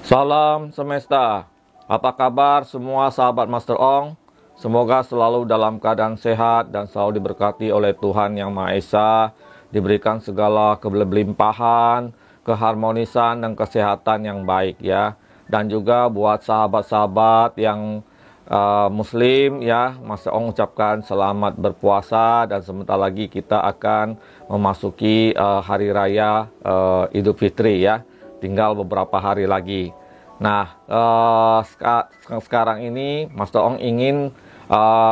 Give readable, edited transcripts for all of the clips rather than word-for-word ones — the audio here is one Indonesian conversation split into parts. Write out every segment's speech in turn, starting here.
Salam semesta, apa kabar semua sahabat Master Ong? Semoga selalu dalam keadaan sehat dan selalu diberkati oleh Tuhan Yang Maha Esa, diberikan segala kelimpahan, keharmonisan dan kesehatan yang baik ya. Dan juga buat sahabat-sahabat yang Muslim ya, Master Ong ucapkan selamat berpuasa dan sebentar lagi kita akan memasuki hari raya Idul Fitri ya. Tinggal beberapa hari lagi. Nah, sekarang ini Master Ong ingin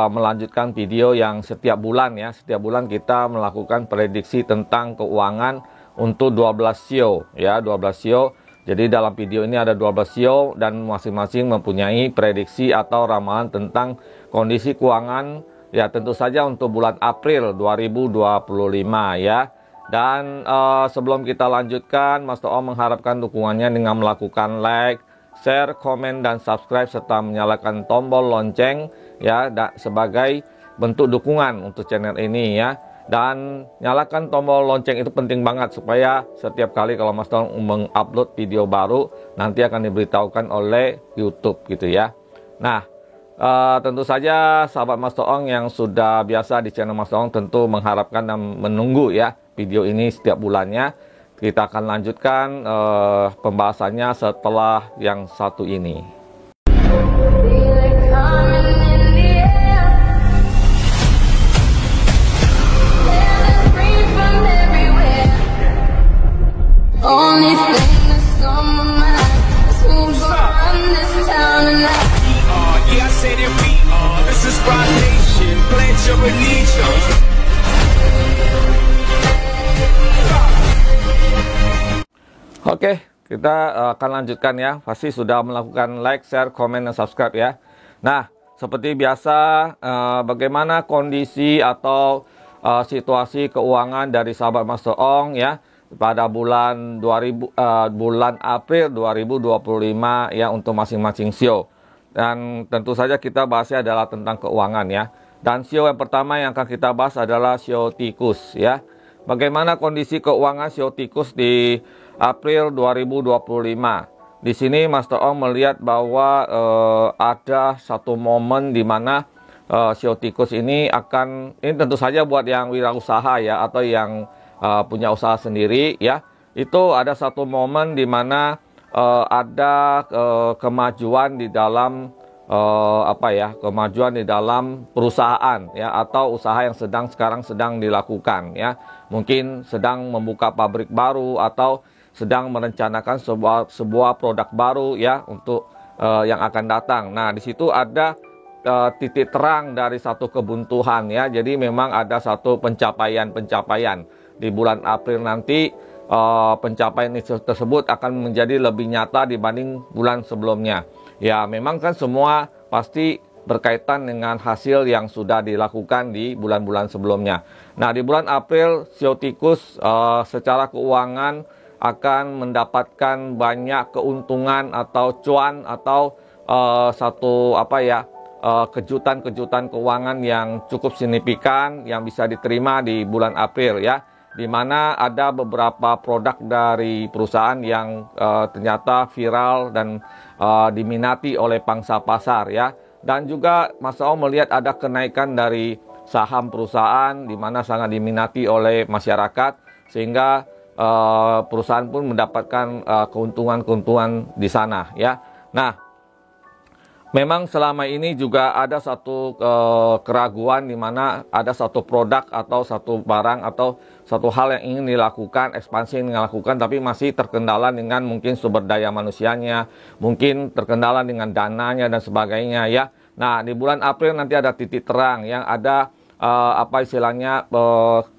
melanjutkan video yang setiap bulan ya. Setiap bulan kita melakukan prediksi tentang keuangan untuk 12 sio ya, 12 sio. Jadi dalam video ini ada 12 sio dan masing-masing mempunyai prediksi atau ramalan tentang kondisi keuangan ya, tentu saja untuk bulan April 2025 ya. Dan sebelum kita lanjutkan, Master Ong mengharapkan dukungannya dengan melakukan like, share, komen, dan subscribe serta menyalakan tombol lonceng ya, sebagai bentuk dukungan untuk channel ini ya. Dan nyalakan tombol lonceng itu penting banget supaya setiap kali kalau Master Ong mengupload video baru nanti akan diberitahukan oleh YouTube gitu ya. Nah, tentu saja sahabat Master Ong yang sudah biasa di channel Master Ong tentu mengharapkan dan menunggu ya video ini setiap bulannya. Kita akan lanjutkan pembahasannya setelah yang satu ini. Oke, kita akan lanjutkan ya. Pasti sudah melakukan like, share, komen, dan subscribe ya. Nah, seperti biasa, bagaimana kondisi atau situasi keuangan dari sahabat Master Ong ya pada bulan April 2025 ya untuk masing-masing sio. Dan tentu saja kita bahasnya adalah tentang keuangan ya. Dan sio yang pertama yang akan kita bahas adalah sio tikus ya. Bagaimana kondisi keuangan sio tikus di April 2025. Di sini Master Ong melihat bahwa ada satu momen di mana sio tikus ini tentu saja buat yang wirausaha ya atau yang punya usaha sendiri ya. Itu ada satu momen di mana ada kemajuan di dalam kemajuan di dalam perusahaan ya atau usaha yang sekarang sedang dilakukan ya. Mungkin sedang membuka pabrik baru atau sedang merencanakan sebuah produk baru ya untuk yang akan datang. Nah, di situ ada titik terang dari satu kebuntuan ya. Jadi memang ada satu pencapaian di bulan April nanti. Pencapaian tersebut akan menjadi lebih nyata dibanding bulan sebelumnya. Ya, memang kan semua pasti berkaitan dengan hasil yang sudah dilakukan di bulan-bulan sebelumnya. Nah, di bulan April sio tikus secara keuangan akan mendapatkan banyak keuntungan atau cuan atau kejutan-kejutan keuangan yang cukup signifikan yang bisa diterima di bulan April ya, di mana ada beberapa produk dari perusahaan yang ternyata viral dan diminati oleh pangsa pasar ya. Dan juga Master Ong melihat ada kenaikan dari saham perusahaan di mana sangat diminati oleh masyarakat sehingga perusahaan pun mendapatkan keuntungan-keuntungan di sana ya. Nah, memang selama ini juga ada satu keraguan di mana ada satu produk atau satu barang atau satu hal yang ingin dilakukan, ekspansi yang dilakukan, tapi masih terkendala dengan mungkin sumber daya manusianya, mungkin terkendala dengan dananya dan sebagainya ya. Nah, di bulan April nanti ada titik terang yang ada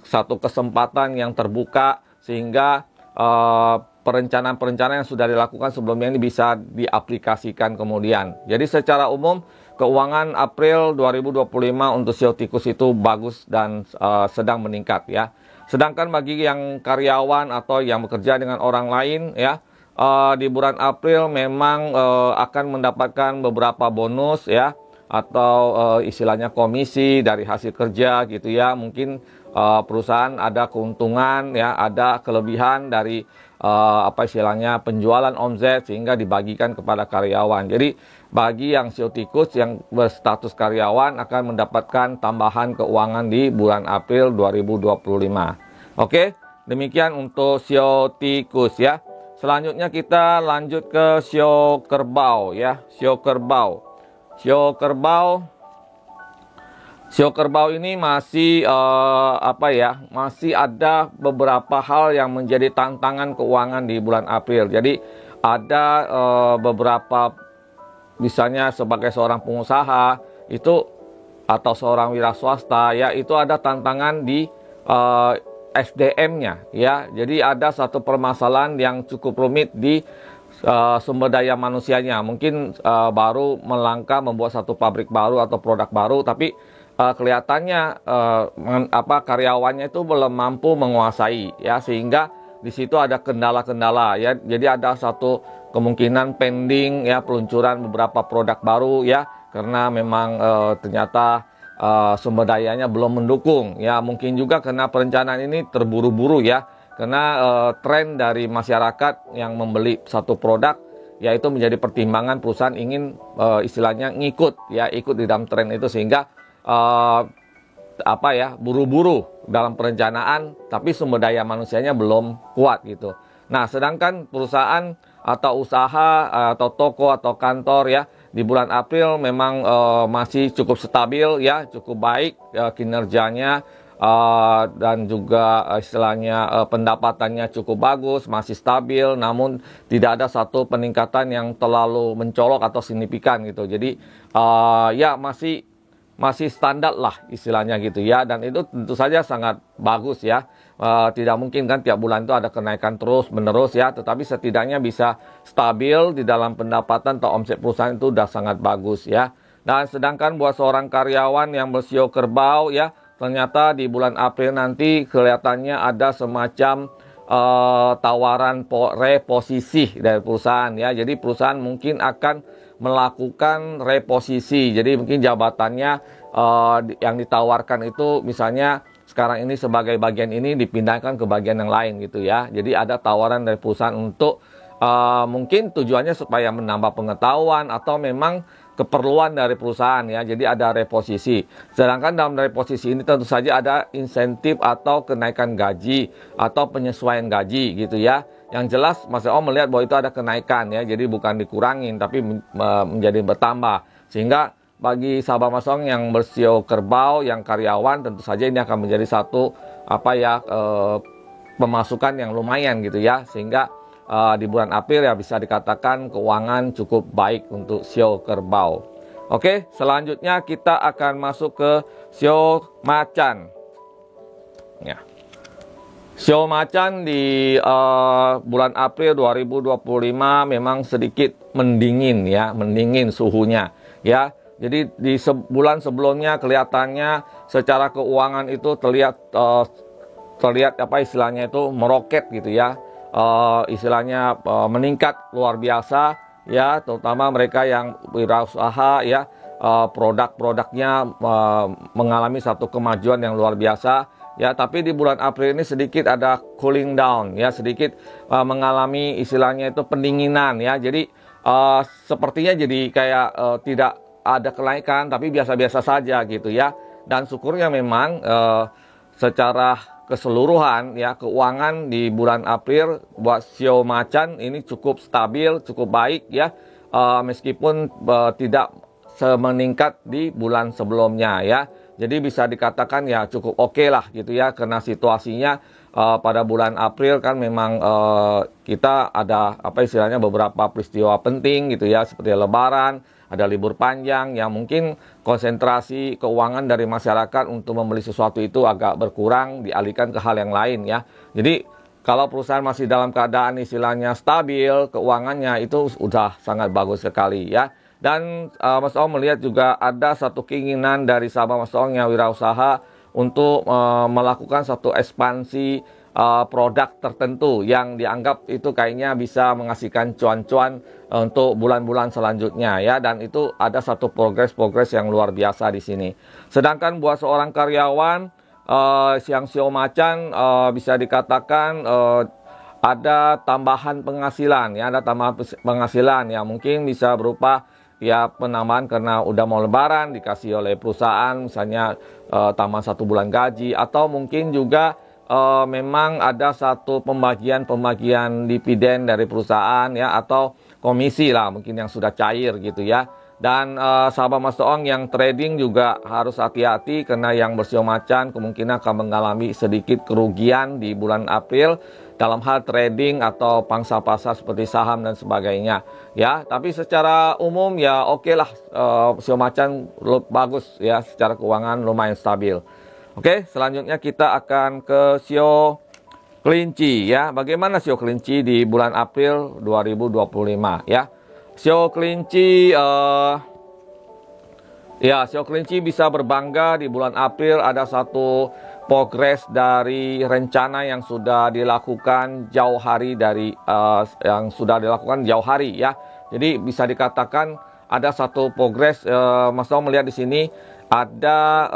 satu kesempatan yang terbuka sehingga perencanaan-perencanaan yang sudah dilakukan sebelumnya ini bisa diaplikasikan kemudian. Jadi secara umum keuangan April 2025 untuk sio tikus itu bagus dan sedang meningkat ya. Sedangkan bagi yang karyawan atau yang bekerja dengan orang lain ya, di bulan April memang akan mendapatkan beberapa bonus ya atau istilahnya komisi dari hasil kerja gitu ya. Mungkin perusahaan ada keuntungan ya, ada kelebihan dari apa istilahnya penjualan omset sehingga dibagikan kepada karyawan. Jadi bagi yang sio tikus yang berstatus karyawan akan mendapatkan tambahan keuangan di bulan April 2025. Oke, demikian untuk sio tikus ya. Selanjutnya kita lanjut ke sio kerbau ya. Sio kerbau. Sio kerbau ini masih masih ada beberapa hal yang menjadi tantangan keuangan di bulan April. Jadi ada beberapa, misalnya sebagai seorang pengusaha itu atau seorang wira swasta ya, itu ada tantangan di SDM-nya ya. Jadi ada satu permasalahan yang cukup rumit di sumber daya manusianya. Mungkin baru melangkah membuat satu pabrik baru atau produk baru, tapi kelihatannya karyawannya itu belum mampu menguasai ya, sehingga di situ ada kendala-kendala ya. Jadi ada satu kemungkinan pending ya peluncuran beberapa produk baru ya, karena memang ternyata sumber dayanya belum mendukung ya. Mungkin juga karena perencanaan ini terburu-buru ya, karena tren dari masyarakat yang membeli satu produk yaitu menjadi pertimbangan perusahaan ingin istilahnya ikut di dalam tren itu, sehingga buru-buru dalam perencanaan tapi sumber daya manusianya belum kuat gitu. Nah, sedangkan perusahaan atau usaha atau toko atau kantor ya di bulan April memang masih cukup stabil ya, cukup baik kinerjanya dan juga istilahnya pendapatannya cukup bagus, masih stabil, namun tidak ada satu peningkatan yang terlalu mencolok atau signifikan gitu. Jadi masih standar lah istilahnya gitu ya, dan itu tentu saja sangat bagus ya. Tidak mungkin kan tiap bulan itu ada kenaikan terus menerus ya, tetapi setidaknya bisa stabil di dalam pendapatan atau omset perusahaan itu udah sangat bagus ya. Dan sedangkan buat seorang karyawan yang bersio kerbau ya, ternyata di bulan April nanti kelihatannya ada semacam tawaran reposisi dari perusahaan ya. Jadi perusahaan mungkin akan melakukan reposisi. Jadi mungkin jabatannya yang ditawarkan itu misalnya sekarang ini sebagai bagian ini dipindahkan ke bagian yang lain gitu ya. Jadi ada tawaran dari perusahaan untuk mungkin tujuannya supaya menambah pengetahuan atau memang keperluan dari perusahaan ya. Jadi ada reposisi. Sedangkan dalam reposisi ini tentu saja ada insentif atau kenaikan gaji atau penyesuaian gaji gitu ya. Yang jelas Mas Om melihat bahwa itu ada kenaikan ya. Jadi bukan dikurangin tapi menjadi bertambah. Sehingga bagi sahabat Mas Om yang bersio kerbau, yang karyawan, tentu saja ini akan menjadi satu pemasukan yang lumayan gitu ya. Sehingga di bulan April ya bisa dikatakan keuangan cukup baik untuk sio kerbau. Oke, selanjutnya kita akan masuk ke sio macan. Ya. Sio macan di bulan April 2025 memang sedikit mendingin ya, mendingin suhunya ya. Jadi di bulan sebelumnya kelihatannya secara keuangan itu terlihat istilahnya itu meroket gitu ya. Istilahnya meningkat luar biasa ya, terutama mereka yang wirausaha ya, produk-produknya mengalami satu kemajuan yang luar biasa ya. Tapi di bulan April ini sedikit ada cooling down ya, sedikit mengalami istilahnya itu pendinginan ya. Jadi sepertinya jadi kayak tidak ada kenaikan tapi biasa-biasa saja gitu ya. Dan syukurnya memang secara keseluruhan ya keuangan di bulan April buat sio macan ini cukup stabil, cukup baik ya, meskipun tidak semeningkat di bulan sebelumnya ya. Jadi bisa dikatakan ya cukup oke lah gitu ya, karena situasinya pada bulan April kan memang kita ada istilahnya beberapa peristiwa penting gitu ya, seperti Lebaran, ada libur panjang yang mungkin konsentrasi keuangan dari masyarakat untuk membeli sesuatu itu agak berkurang, dialihkan ke hal yang lain ya. Jadi kalau perusahaan masih dalam keadaan istilahnya stabil, keuangannya itu sudah sangat bagus sekali ya. Dan Mas Om melihat juga ada satu keinginan dari sahabat Mas Om yang wirausaha untuk melakukan satu ekspansi produk tertentu yang dianggap itu kayaknya bisa menghasilkan cuan-cuan untuk bulan-bulan selanjutnya ya, dan itu ada satu progres yang luar biasa di sini. Sedangkan buat seorang karyawan yang sio macan bisa dikatakan ada tambahan penghasilan ya, ada tambahan penghasilan yang mungkin bisa berupa ya penambahan karena udah mau lebaran dikasih oleh perusahaan misalnya tambahan 1 bulan gaji, atau mungkin juga memang ada satu pembagian dividen dari perusahaan ya, atau komisi lah mungkin yang sudah cair gitu ya. Dan sahabat Master Ong yang trading juga harus hati-hati karena yang bersio macan kemungkinan akan mengalami sedikit kerugian di bulan April dalam hal trading atau pangsa pasar seperti saham dan sebagainya ya. Tapi secara umum ya oke lah, sio macan bagus ya, secara keuangan lumayan stabil. Oke, selanjutnya kita akan ke sio kelinci ya. Bagaimana sio kelinci di bulan April 2025 ya. Sio kelinci sio kelinci bisa berbangga di bulan April ada satu progres dari rencana yang sudah dilakukan jauh hari ya. Jadi bisa dikatakan ada satu progres. Mas Ong melihat di sini ada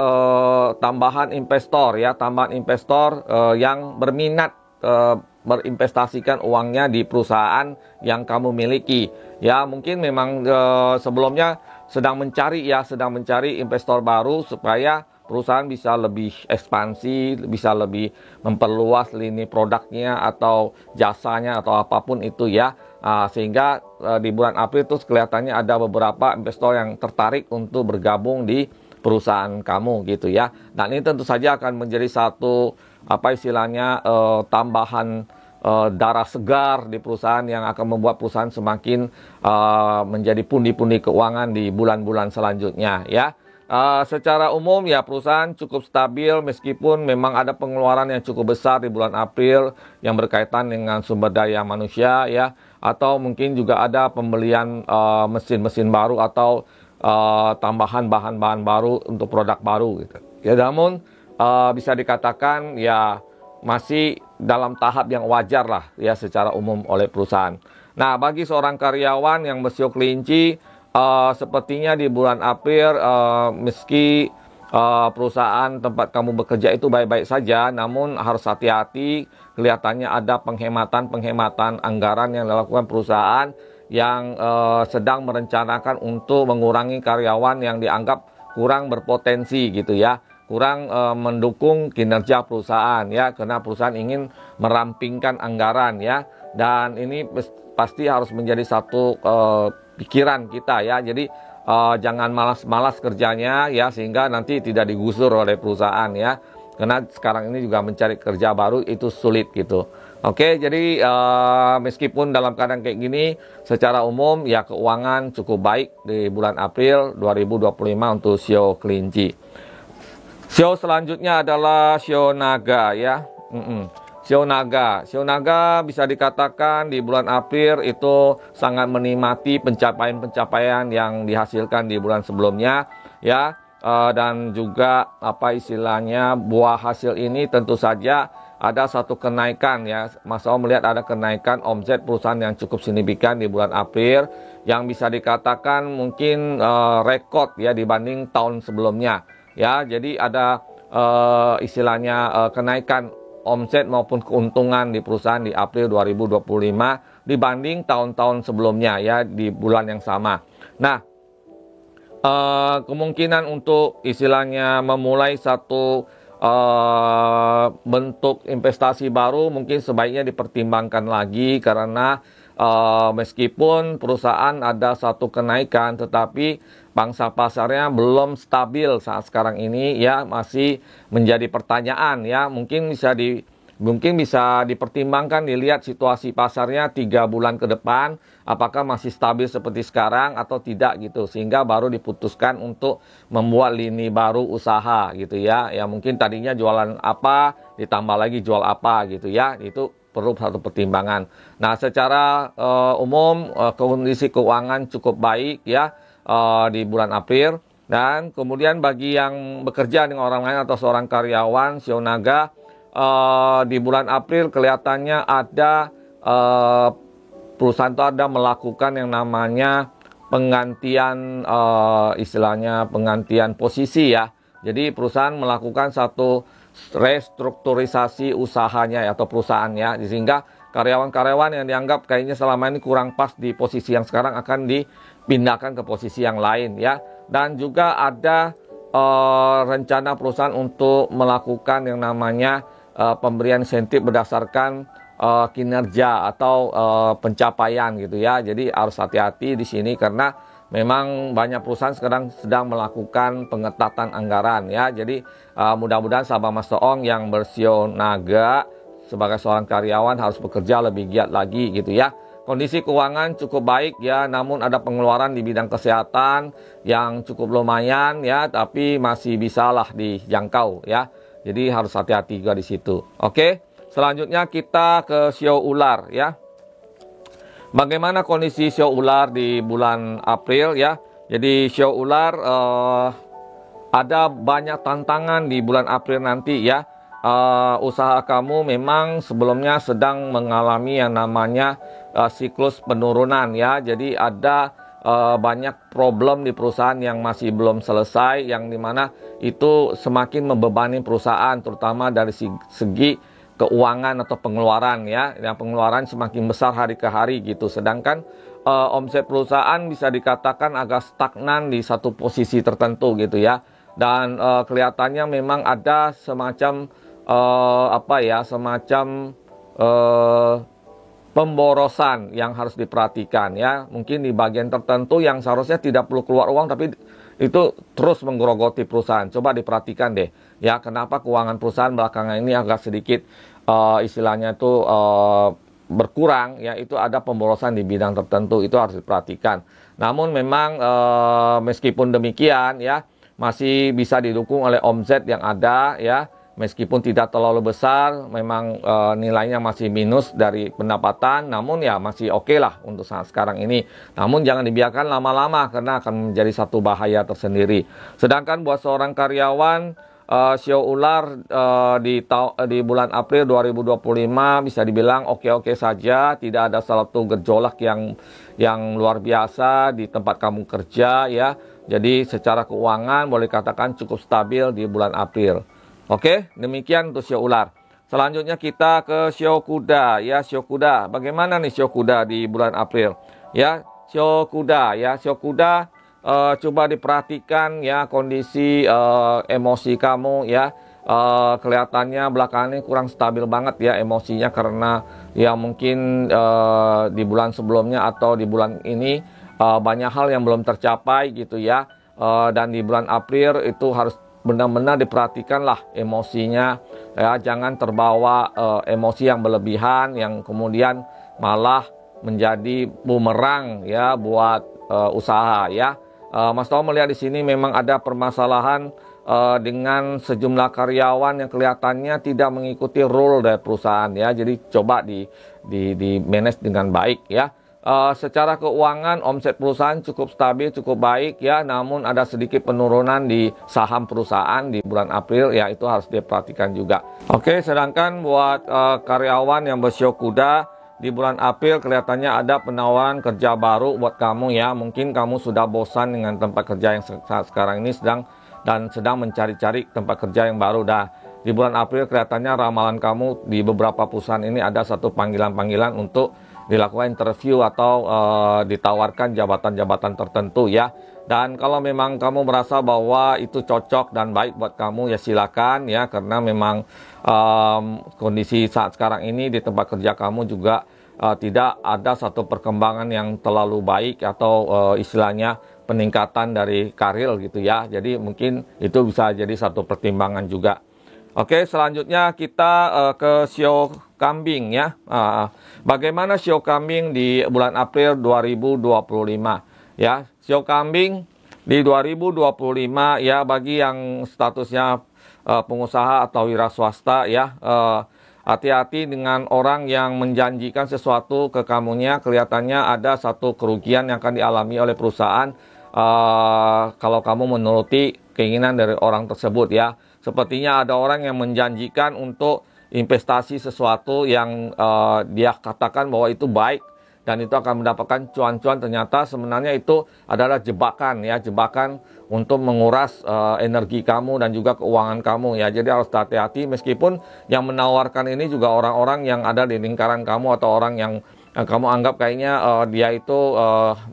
tambahan investor yang berminat berinvestasikan uangnya di perusahaan yang kamu miliki. Ya, mungkin memang sebelumnya sedang mencari investor baru supaya perusahaan bisa lebih ekspansi, bisa lebih memperluas lini produknya atau jasanya atau apapun itu ya. Sehingga di bulan April itu kelihatannya ada beberapa investor yang tertarik untuk bergabung di perusahaan kamu gitu ya. Dan ini tentu saja akan menjadi satu tambahan darah segar di perusahaan yang akan membuat perusahaan semakin menjadi pundi-pundi keuangan di bulan-bulan selanjutnya ya. Secara umum ya perusahaan cukup stabil meskipun memang ada pengeluaran yang cukup besar di bulan April yang berkaitan dengan sumber daya manusia ya, atau mungkin juga ada pembelian mesin-mesin baru atau tambahan bahan-bahan baru untuk produk baru gitu. Ya, namun bisa dikatakan ya masih dalam tahap yang wajar lah ya secara umum oleh perusahaan. Nah, bagi seorang karyawan yang bersio kelinci, sepertinya di bulan April meski perusahaan tempat kamu bekerja itu baik-baik saja, namun harus hati-hati. Kelihatannya ada penghematan anggaran yang dilakukan perusahaan yang sedang merencanakan untuk mengurangi karyawan yang dianggap kurang berpotensi gitu ya, kurang mendukung kinerja perusahaan ya, karena perusahaan ingin merampingkan anggaran ya. Dan ini pasti harus menjadi satu pikiran kita ya. Jadi jangan malas-malas kerjanya ya, sehingga nanti tidak digusur oleh perusahaan ya. Karena sekarang ini juga mencari kerja baru itu sulit gitu. Oke, jadi meskipun dalam keadaan kayak gini, secara umum ya keuangan cukup baik di bulan April 2025 untuk sio kelinci. Sio selanjutnya adalah sio naga ya. Sio naga bisa dikatakan di bulan April itu sangat menikmati pencapaian-pencapaian yang dihasilkan di bulan sebelumnya ya. Dan juga buah hasil ini tentu saja ada satu kenaikan ya. Mas Ong melihat ada kenaikan omset perusahaan yang cukup signifikan di bulan April yang bisa dikatakan mungkin rekor ya dibanding tahun sebelumnya ya. Jadi ada kenaikan omset maupun keuntungan di perusahaan di April 2025 dibanding tahun-tahun sebelumnya ya di bulan yang sama. Nah, kemungkinan untuk memulai satu bentuk investasi baru mungkin sebaiknya dipertimbangkan lagi, karena meskipun perusahaan ada satu kenaikan, tetapi pangsa pasarnya belum stabil saat sekarang ini ya, masih menjadi pertanyaan ya. Mungkin bisa dipertimbangkan, dilihat situasi pasarnya 3 bulan ke depan apakah masih stabil seperti sekarang atau tidak gitu, sehingga baru diputuskan untuk membuat lini baru usaha gitu ya. Ya mungkin tadinya jualan apa ditambah lagi jual apa gitu ya, itu perlu satu pertimbangan. Nah, secara umum kondisi keuangan cukup baik ya di bulan April. Dan kemudian bagi yang bekerja dengan orang lain atau seorang karyawan sio naga, di bulan April kelihatannya ada perusahaan itu ada melakukan yang namanya penggantian penggantian posisi ya. Jadi perusahaan melakukan satu restrukturisasi usahanya atau perusahaannya, sehingga karyawan-karyawan yang dianggap kayaknya selama ini kurang pas di posisi yang sekarang akan dipindahkan ke posisi yang lain ya. Dan juga ada rencana perusahaan untuk melakukan yang namanya pemberian insentif berdasarkan kinerja atau pencapaian gitu ya. Jadi harus hati-hati di sini karena memang banyak perusahaan sekarang sedang melakukan pengetatan anggaran ya. Jadi mudah-mudahan sahabat Master Ong yang bersio naga sebagai seorang karyawan harus bekerja lebih giat lagi gitu ya. Kondisi keuangan cukup baik ya, namun ada pengeluaran di bidang kesehatan yang cukup lumayan ya, tapi masih bisalah dijangkau ya. Jadi harus hati-hati juga di situ. Oke, selanjutnya kita ke sio ular ya. Bagaimana kondisi sio ular di bulan April ya? Jadi sio ular ada banyak tantangan di bulan April nanti ya. Usaha kamu memang sebelumnya sedang mengalami yang namanya siklus penurunan ya. Jadi ada banyak problem di perusahaan yang masih belum selesai, yang dimana itu semakin membebani perusahaan, terutama dari segi keuangan atau pengeluaran ya. Yang pengeluaran semakin besar hari ke hari gitu. Sedangkan omset perusahaan bisa dikatakan agak stagnan di satu posisi tertentu gitu ya. Dan kelihatannya memang ada semacam pemborosan yang harus diperhatikan ya. Mungkin di bagian tertentu yang seharusnya tidak perlu keluar uang, tapi itu terus menggerogoti perusahaan. Coba diperhatikan deh ya, kenapa keuangan perusahaan belakangan ini agak sedikit istilahnya itu berkurang ya. Itu ada pemborosan di bidang tertentu, itu harus diperhatikan. Namun memang meskipun demikian ya, masih bisa didukung oleh omset yang ada ya. Meskipun tidak terlalu besar, memang nilainya masih minus dari pendapatan, namun ya masih oke lah untuk saat sekarang ini. Namun jangan dibiarkan lama-lama karena akan menjadi satu bahaya tersendiri. Sedangkan buat seorang karyawan, sio ular di bulan April 2025 bisa dibilang oke-oke saja, tidak ada satu gejolak yang luar biasa di tempat kamu kerja ya. Jadi secara keuangan boleh katakan cukup stabil di bulan April. Oke, demikian untuk sio ular. Selanjutnya kita ke sio kuda ya, sio kuda. Bagaimana nih sio kuda di bulan April? Ya, sio kuda ya, sio kuda coba diperhatikan ya kondisi emosi kamu ya. Kelihatannya belakangan ini kurang stabil banget ya emosinya karena ya mungkin di bulan sebelumnya atau di bulan ini banyak hal yang belum tercapai gitu ya. Dan di bulan April itu harus benar-benar diperhatikan lah emosinya ya, jangan terbawa emosi yang berlebihan yang kemudian malah menjadi bumerang ya buat usaha ya. Mas Tom melihat di sini memang ada permasalahan dengan sejumlah karyawan yang kelihatannya tidak mengikuti rule dari perusahaan ya. Jadi coba di manage dengan baik ya. Secara keuangan omset perusahaan cukup stabil, cukup baik ya, namun ada sedikit penurunan di saham perusahaan di bulan April ya, itu harus diperhatikan juga. Oke, sedangkan buat karyawan yang bersio kuda di bulan April kelihatannya ada penawaran kerja baru buat kamu ya. Mungkin kamu sudah bosan dengan tempat kerja yang sekarang ini sedang mencari-cari tempat kerja yang baru dah. Di bulan April kelihatannya ramalan kamu di beberapa perusahaan ini ada satu panggilan-panggilan untuk dilakukan interview atau ditawarkan jabatan-jabatan tertentu ya. Dan kalau memang kamu merasa bahwa itu cocok dan baik buat kamu ya silakan ya, karena memang kondisi saat sekarang ini di tempat kerja kamu juga tidak ada satu perkembangan yang terlalu baik atau istilahnya peningkatan dari karir gitu ya. Jadi mungkin itu bisa jadi satu pertimbangan juga. Oke, selanjutnya kita ke sio kambing ya. Bagaimana sio kambing di bulan April 2025 ya. Sio kambing di 2025 ya, bagi yang statusnya pengusaha atau wira swasta ya, hati-hati dengan orang yang menjanjikan sesuatu ke kamunya. Kelihatannya ada satu kerugian yang akan dialami oleh perusahaan kalau kamu menuruti keinginan dari orang tersebut ya. Sepertinya ada orang yang menjanjikan untuk investasi sesuatu yang dia katakan bahwa itu baik dan itu akan mendapatkan cuan-cuan. Ternyata sebenarnya itu adalah jebakan ya, jebakan untuk menguras energi kamu dan juga keuangan kamu ya. Jadi harus hati-hati, meskipun yang menawarkan ini juga orang-orang yang ada di lingkaran kamu atau orang yang kamu anggap kayaknya dia itu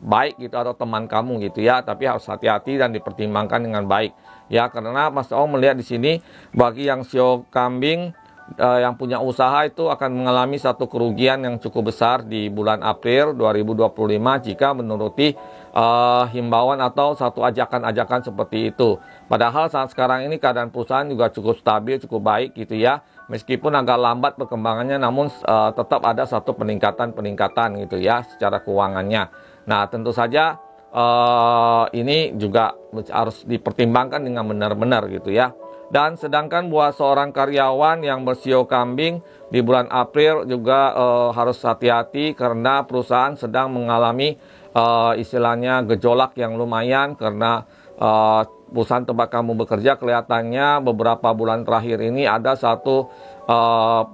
baik gitu atau teman kamu gitu ya, tapi harus hati-hati dan dipertimbangkan dengan baik ya, karena Mas Ong melihat di sini bagi yang sio kambing yang punya usaha itu akan mengalami satu kerugian yang cukup besar di bulan April 2025 jika menuruti himbauan atau satu ajakan-ajakan seperti itu. Padahal saat sekarang ini keadaan perusahaan juga cukup stabil, cukup baik gitu ya. Meskipun agak lambat perkembangannya, namun tetap ada satu peningkatan gitu ya secara keuangannya. Nah, tentu saja ini juga harus dipertimbangkan dengan benar-benar gitu ya. Dan sedangkan buat seorang karyawan yang bersio kambing di bulan April juga harus hati-hati karena perusahaan sedang mengalami istilahnya gejolak yang lumayan, karena perusahaan tempat kamu bekerja kelihatannya beberapa bulan terakhir ini ada satu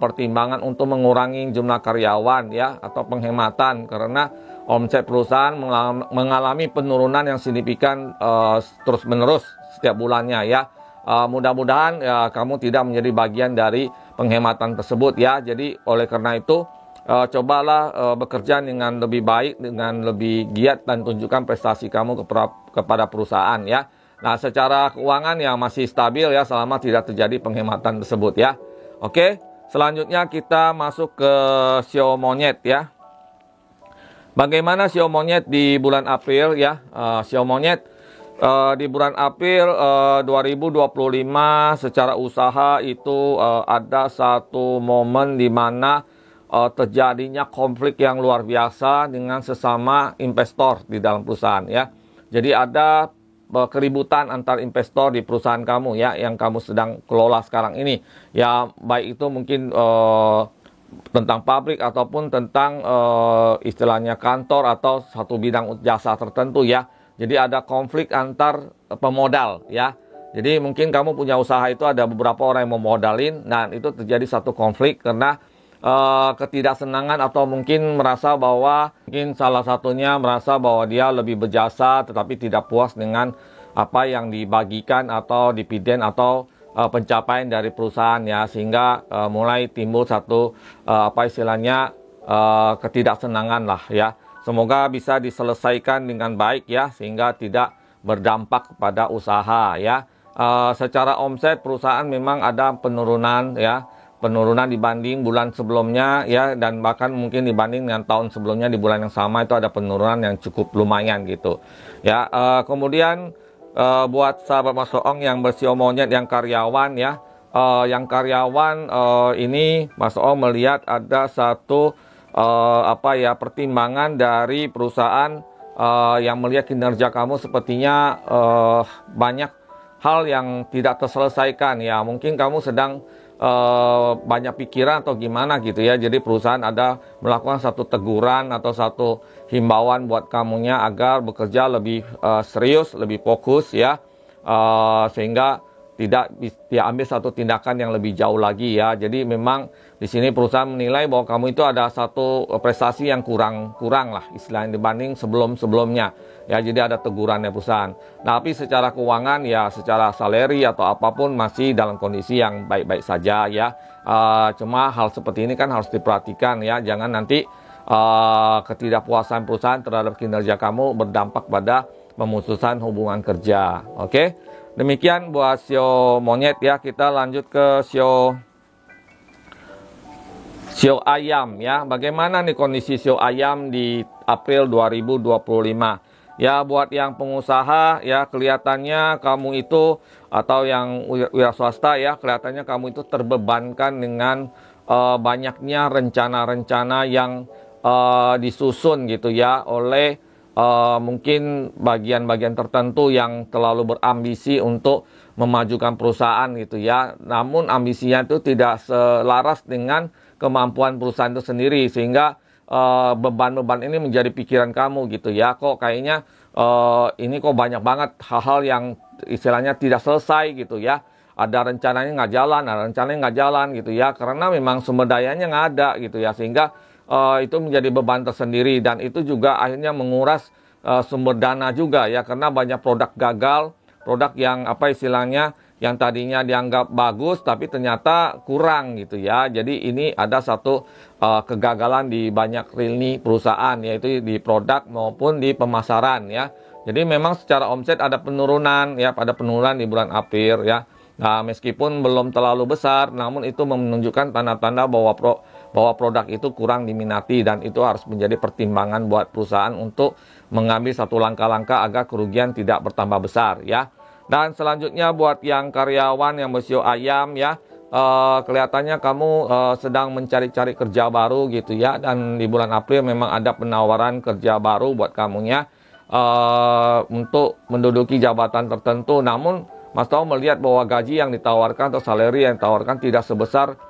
pertimbangan untuk mengurangi jumlah karyawan ya, atau penghematan, karena omset perusahaan mengalami penurunan yang signifikan terus-menerus setiap bulannya ya. Mudah-mudahan ya, kamu tidak menjadi bagian dari penghematan tersebut ya. Jadi oleh karena itu cobalah bekerja dengan lebih baik, dengan lebih giat, dan tunjukkan prestasi kamu kepada perusahaan ya. Nah, secara keuangan yang masih stabil ya selama tidak terjadi penghematan tersebut ya. Oke, selanjutnya kita masuk ke sio monyet ya. Bagaimana sio monyet di bulan April ya? Sio monyet di bulan April 2025 secara usaha itu ada satu momen di mana terjadinya konflik yang luar biasa dengan sesama investor di dalam perusahaan ya. Jadi ada keributan antar investor di perusahaan kamu ya, yang kamu sedang kelola sekarang ini ya, baik itu mungkin tentang pabrik ataupun tentang istilahnya kantor atau satu bidang jasa tertentu ya. Jadi ada konflik antar pemodal ya. Jadi mungkin kamu punya usaha itu ada beberapa orang yang mau modalin. Nah, itu terjadi satu konflik karena ketidaksenangan, atau mungkin merasa bahwa mungkin salah satunya merasa bahwa dia lebih berjasa tetapi tidak puas dengan apa yang dibagikan atau dividen atau pencapaian dari perusahaan ya, sehingga mulai timbul satu apa istilahnya ketidaksenangan lah ya. Semoga bisa diselesaikan dengan baik ya, sehingga tidak berdampak kepada usaha ya. Secara omset perusahaan memang ada penurunan ya, penurunan dibanding bulan sebelumnya ya, dan bahkan mungkin dibanding dengan tahun sebelumnya di bulan yang sama itu ada penurunan yang cukup lumayan gitu ya. Kemudian buat sahabat Mas Ong yang bersio monyet yang karyawan ya, yang karyawan ini Mas Ong melihat ada satu pertimbangan dari perusahaan yang melihat kinerja kamu sepertinya banyak hal yang tidak terselesaikan ya. Mungkin kamu sedang banyak pikiran atau gimana gitu ya. Jadi perusahaan ada melakukan satu teguran atau satu himbauan buat kamunya agar bekerja lebih serius, lebih fokus ya, sehingga tidak diambil satu tindakan yang lebih jauh lagi ya. Jadi memang di sini perusahaan menilai bahwa kamu itu ada satu prestasi yang kurang lah istilahnya dibanding sebelumnya ya. Jadi ada tegurannya perusahaan. Nah, tapi secara keuangan ya, secara salary atau apapun masih dalam kondisi yang baik-baik saja ya. Cuma hal seperti ini kan harus diperhatikan ya. Jangan nanti ketidakpuasan perusahaan terhadap kinerja kamu berdampak pada pemutusan hubungan kerja. Oke. Demikian buat sio monyet ya. Kita lanjut ke sio ayam ya. Bagaimana nih kondisi sio ayam di April 2025? Ya, buat yang pengusaha ya, kelihatannya kamu itu, atau yang wira swasta ya, kelihatannya kamu itu terbebankan dengan banyaknya rencana-rencana yang disusun gitu ya oleh mungkin bagian-bagian tertentu yang terlalu berambisi untuk memajukan perusahaan gitu ya. Namun ambisinya itu tidak selaras dengan kemampuan perusahaan itu sendiri, sehingga beban-beban ini menjadi pikiran kamu gitu ya. Kok kayaknya ini kok banyak banget hal-hal yang istilahnya tidak selesai gitu ya. Ada rencananya nggak jalan, ada rencananya nggak jalan gitu ya. Karena memang sumber dayanya nggak ada gitu ya. Sehingga itu menjadi beban tersendiri, dan itu juga akhirnya menguras sumber dana juga ya, karena banyak produk gagal, produk yang apa istilahnya yang tadinya dianggap bagus tapi ternyata kurang gitu ya. Jadi ini ada satu kegagalan di banyak lini perusahaan, yaitu di produk maupun di pemasaran ya. Jadi memang secara omset ada penurunan ya, pada penurunan di bulan April ya. Nah, meskipun belum terlalu besar, namun itu menunjukkan tanda-tanda bahwa produk itu kurang diminati, dan itu harus menjadi pertimbangan buat perusahaan untuk mengambil satu langkah-langkah agar kerugian tidak bertambah besar ya. Dan selanjutnya buat yang karyawan yang bersio ayam ya, kelihatannya kamu sedang mencari-cari kerja baru gitu ya, dan di bulan April memang ada penawaran kerja baru buat kamunya untuk menduduki jabatan tertentu. Namun Mas Tong melihat bahwa gaji yang ditawarkan atau salary yang ditawarkan tidak sebesar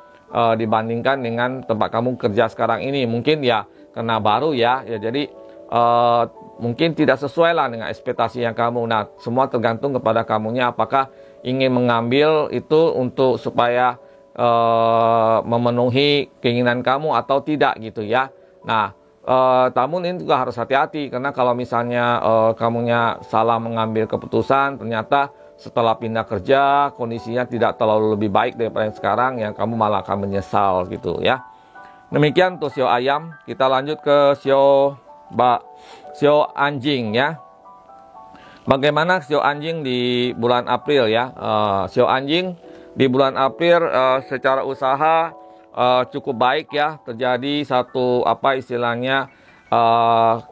dibandingkan dengan tempat kamu kerja sekarang ini. Mungkin ya karena baru ya jadi mungkin tidak sesuai lah dengan ekspektasi yang kamu. Nah, semua tergantung kepada kamunya, apakah ingin mengambil itu untuk supaya memenuhi keinginan kamu atau tidak gitu ya. Nah, namun ini juga harus hati-hati, karena kalau misalnya kamunya salah mengambil keputusan, ternyata setelah pindah kerja kondisinya tidak terlalu lebih baik daripada yang sekarang, yang kamu malah akan menyesal gitu ya. Demikian untuk sio ayam. Kita lanjut ke sio anjing ya. Bagaimana sio anjing di bulan April ya? Sio anjing di bulan April secara usaha cukup baik ya. Terjadi satu apa istilahnya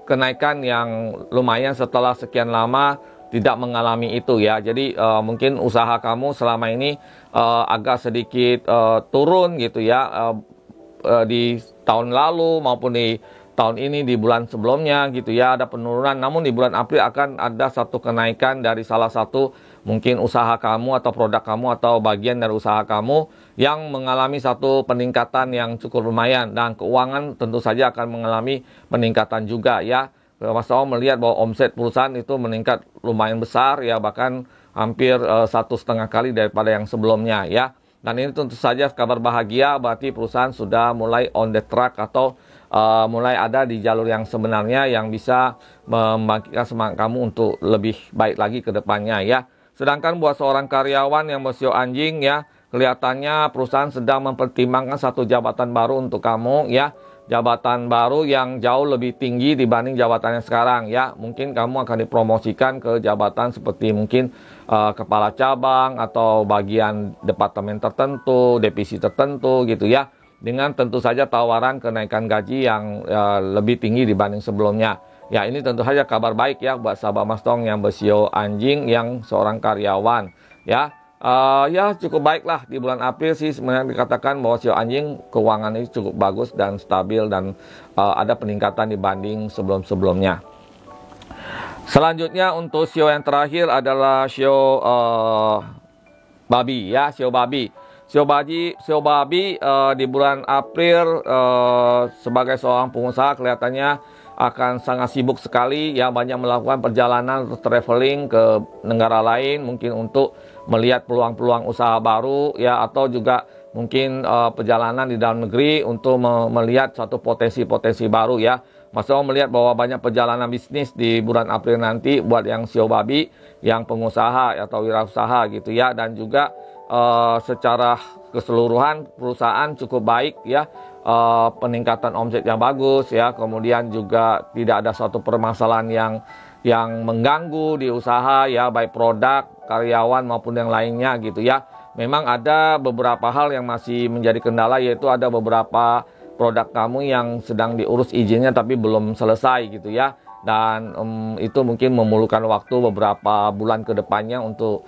kenaikan yang lumayan setelah sekian lama tidak mengalami itu ya. Jadi mungkin usaha kamu selama ini agak sedikit turun gitu ya, di tahun lalu maupun di tahun ini, di bulan sebelumnya gitu ya, ada penurunan. Namun di bulan April akan ada satu kenaikan dari salah satu mungkin usaha kamu atau produk kamu atau bagian dari usaha kamu yang mengalami satu peningkatan yang cukup lumayan, dan keuangan tentu saja akan mengalami peningkatan juga ya. Mas Tong melihat bahwa omset perusahaan itu meningkat lumayan besar ya, bahkan hampir 1,5 kali daripada yang sebelumnya ya. Dan ini tentu saja kabar bahagia, berarti perusahaan sudah mulai on the track atau mulai ada di jalur yang sebenarnya, yang bisa membangkitkan semangat kamu untuk lebih baik lagi ke depannya ya. Sedangkan buat seorang karyawan yang bersio anjing ya, kelihatannya perusahaan sedang mempertimbangkan satu jabatan baru untuk kamu ya. Jabatan baru yang jauh lebih tinggi dibanding jabatan yang sekarang ya. Mungkin kamu akan dipromosikan ke jabatan seperti mungkin kepala cabang atau bagian departemen tertentu, divisi tertentu gitu ya. Dengan tentu saja tawaran kenaikan gaji yang lebih tinggi dibanding sebelumnya. Ya, ini tentu saja kabar baik ya buat sahabat Mas Tong yang bersio anjing yang seorang karyawan ya. Ya cukup baiklah di bulan April sih, sebenarnya dikatakan bahwa sio anjing keuangan ini cukup bagus dan stabil, dan ada peningkatan dibanding sebelum-sebelumnya. Selanjutnya untuk sio yang terakhir adalah sio babi ya, sio babi. Sio babi di bulan April sebagai seorang pengusaha kelihatannya akan sangat sibuk sekali ya, banyak melakukan perjalanan atau traveling ke negara lain, mungkin untuk melihat peluang-peluang usaha baru ya, atau juga mungkin perjalanan di dalam negeri untuk melihat satu potensi-potensi baru ya. Mas Tong melihat bahwa banyak perjalanan bisnis di bulan April nanti buat yang sio babi, yang pengusaha atau wirausaha gitu ya, dan juga secara keseluruhan perusahaan cukup baik ya, peningkatan omset yang bagus ya, kemudian juga tidak ada suatu permasalahan yang mengganggu di usaha ya, baik produk, karyawan maupun yang lainnya gitu ya. Memang ada beberapa hal yang masih menjadi kendala, yaitu ada beberapa produk kamu yang sedang diurus izinnya tapi belum selesai gitu ya. Dan itu mungkin memerlukan waktu beberapa bulan ke depannya untuk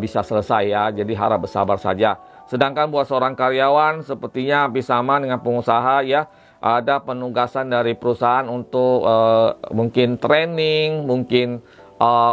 bisa selesai ya. Jadi harap bersabar saja. Sedangkan buat seorang karyawan sepertinya hampir sama dengan pengusaha ya. Ada penugasan dari perusahaan untuk mungkin training, mungkin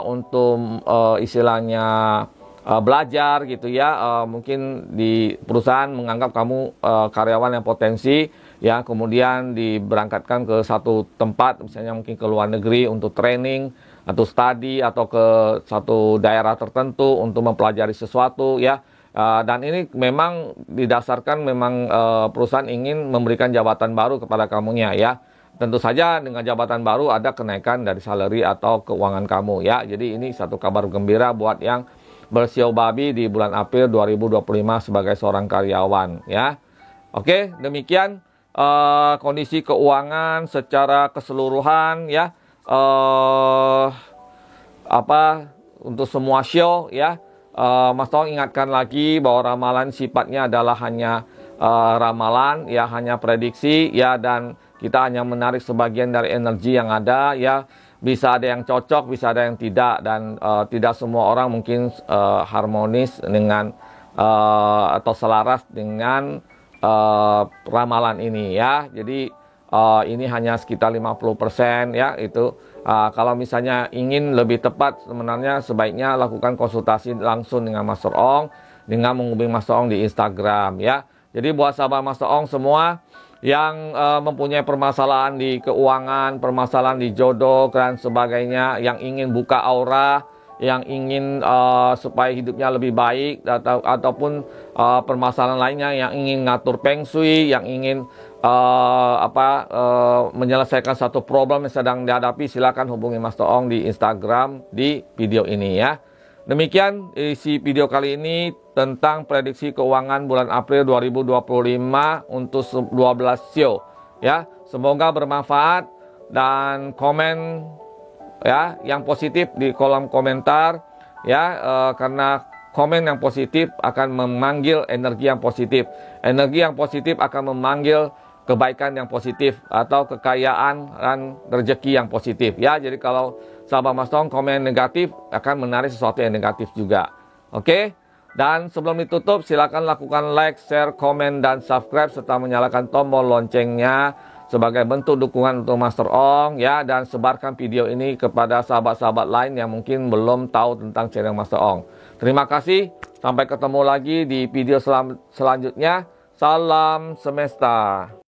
untuk istilahnya belajar gitu ya. Mungkin di perusahaan menganggap kamu karyawan yang potensi ya, kemudian diberangkatkan ke satu tempat, misalnya mungkin ke luar negeri untuk training atau studi, atau ke satu daerah tertentu untuk mempelajari sesuatu ya. Dan ini memang didasarkan memang perusahaan ingin memberikan jabatan baru kepada kamunya ya. Tentu saja dengan jabatan baru ada kenaikan dari salary atau keuangan kamu ya. Jadi ini satu kabar gembira buat yang bersiau babi di bulan April 2025 sebagai seorang karyawan ya. Oke, demikian kondisi keuangan secara keseluruhan ya. Untuk semua show ya. Mas Tong ingatkan lagi bahwa ramalan sifatnya adalah hanya ramalan ya, hanya prediksi ya, dan kita hanya menarik sebagian dari energi yang ada ya. Bisa ada yang cocok, bisa ada yang tidak, dan tidak semua orang mungkin harmonis dengan atau selaras dengan ramalan ini ya. Jadi ini hanya sekitar 50% ya itu. Kalau misalnya ingin lebih tepat, sebenarnya sebaiknya lakukan konsultasi langsung dengan Master Ong, dengan menghubungi Master Ong di Instagram ya. Jadi buat sahabat Master Ong semua yang mempunyai permasalahan di keuangan, permasalahan di jodoh dan sebagainya, yang ingin buka aura, yang ingin supaya hidupnya lebih baik, ataupun permasalahan lainnya, yang ingin ngatur feng shui, yang ingin menyelesaikan satu problem yang sedang dihadapi, silakan hubungi Master Ong di Instagram di video ini ya. Demikian isi video kali ini tentang prediksi keuangan bulan April 2025 untuk 12 show ya. Semoga bermanfaat, dan komen ya yang positif di kolom komentar ya, karena komen yang positif akan memanggil energi yang positif. Energi yang positif akan memanggil kebaikan yang positif atau kekayaan dan rezeki yang positif ya. Jadi kalau sahabat Mas Tong komen negatif akan menarik sesuatu yang negatif juga. Oke? Dan sebelum ditutup, silakan lakukan like, share, komen, dan subscribe serta menyalakan tombol loncengnya sebagai bentuk dukungan untuk Master Ong ya, dan sebarkan video ini kepada sahabat-sahabat lain yang mungkin belum tahu tentang channel Master Ong. Terima kasih, sampai ketemu lagi di video selanjutnya. Salam semesta.